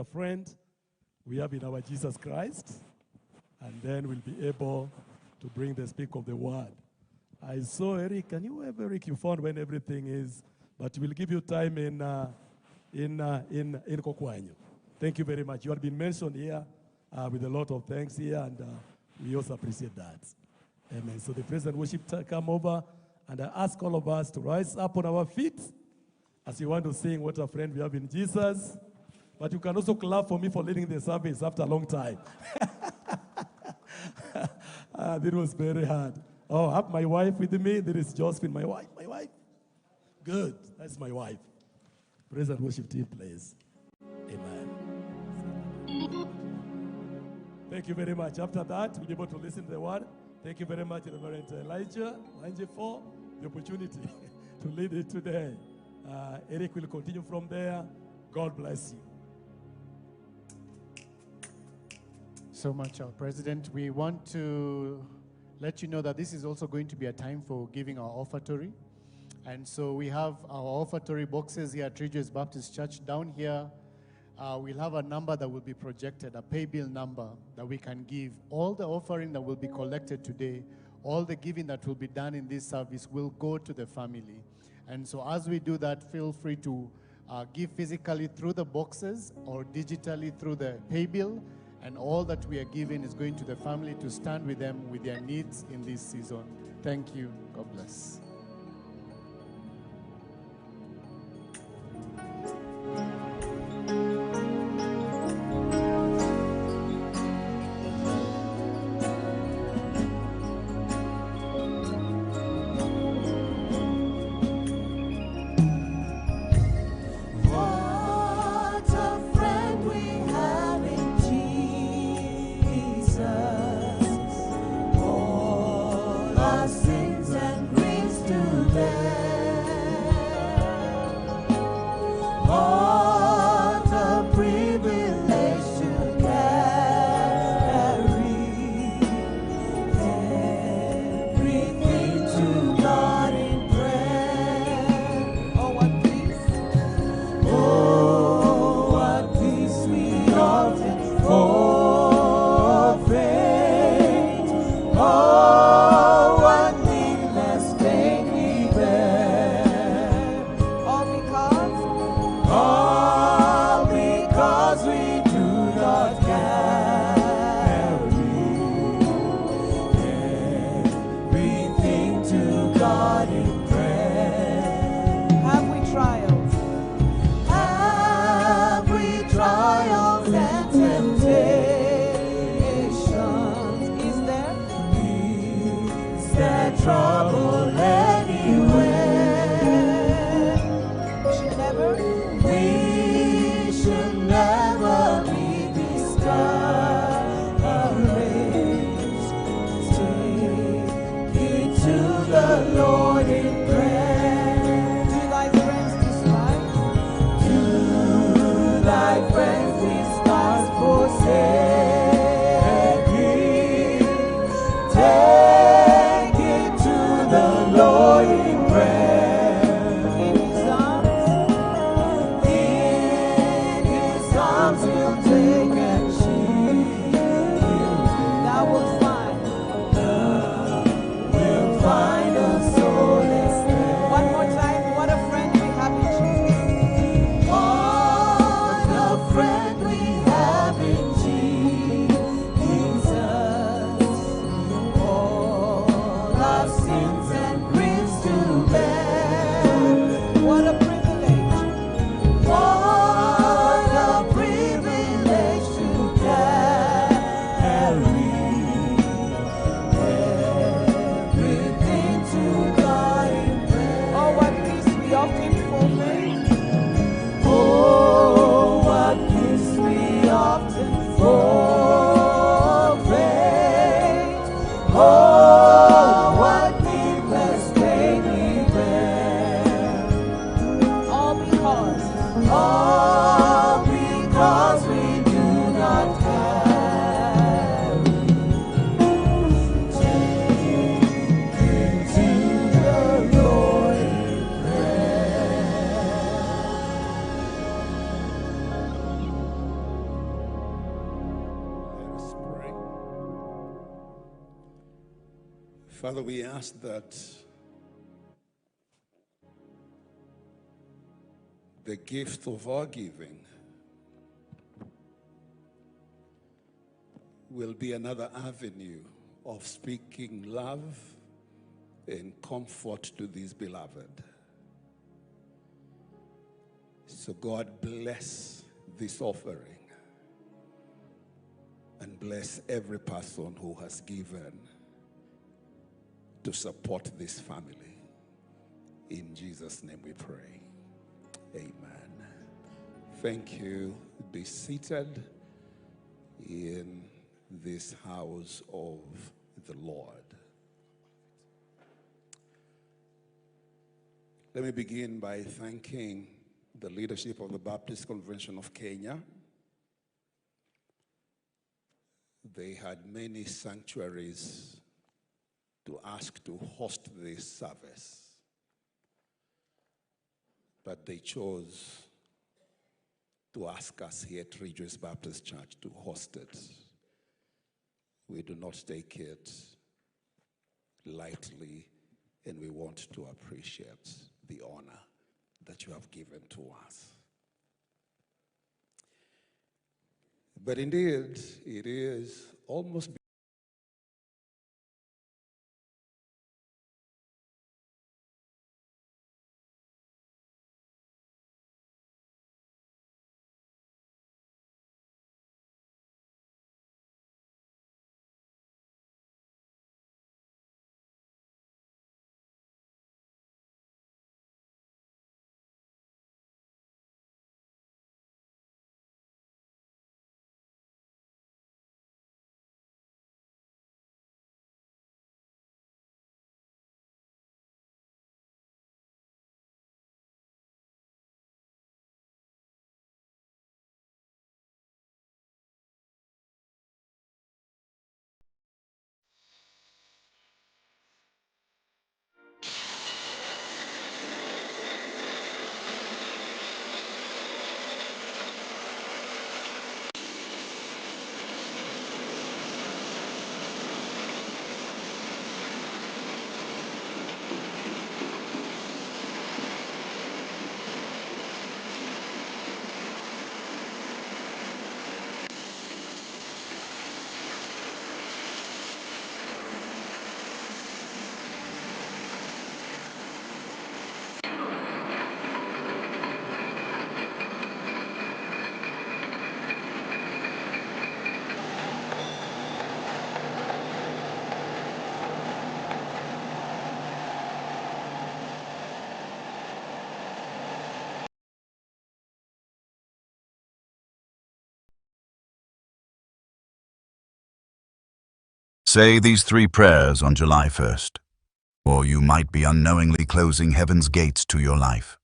a friend we have in our Jesus Christ, and then we'll be able to bring the speak of the word. I saw Eric. Can you have Eric? You found when everything is, but we'll give you time in Kokwanyo. Thank you very much. You have been mentioned here with a lot of thanks here, and we also appreciate that. Amen. So the praise and worship come over, and I ask all of us to rise up on our feet as you want to sing What a Friend We Have in Jesus. But you can also clap for me for leading the service after a long time. That was very hard. Oh, I have my wife with me. There is Josephine, my wife. Good. That's my wife. Praise and worship team, please. Amen. Thank you very much. After that, we'll be able to listen to the word. Thank you very much, Reverend Elijah, for the opportunity to lead it today. Eric will continue from there. God bless you. So much, our President. We want to let you know that this is also going to be a time for giving our offertory. And so we have our offertory boxes here at Rejoice Baptist Church. Down here, we'll have a number that will be projected, a pay bill number that we can give. All the offering that will be collected today, all the giving that will be done in this service will go to the family. And so as we do that, feel free to give physically through the boxes or digitally through the pay bill. And all that we are giving is going to the family to stand with them with their needs in this season. Thank you. God bless. What a privilege Father, we ask that the gift of our giving will be another avenue of speaking love and comfort to these beloved. So God, bless this offering and bless every person who has given to support this family. In Jesus' name we pray. Amen. Thank you. Be seated in this house of the Lord. Let me begin by thanking the leadership of the Baptist Convention of Kenya. They had many sanctuaries to ask to host this service, but they chose to ask us here at Rejoice Baptist Church to host it. We do not take it lightly, and we want to appreciate the honor that you have given to us. But indeed, it is almost Say these 3 prayers on July 1st, or you might be unknowingly closing heaven's gates to your life.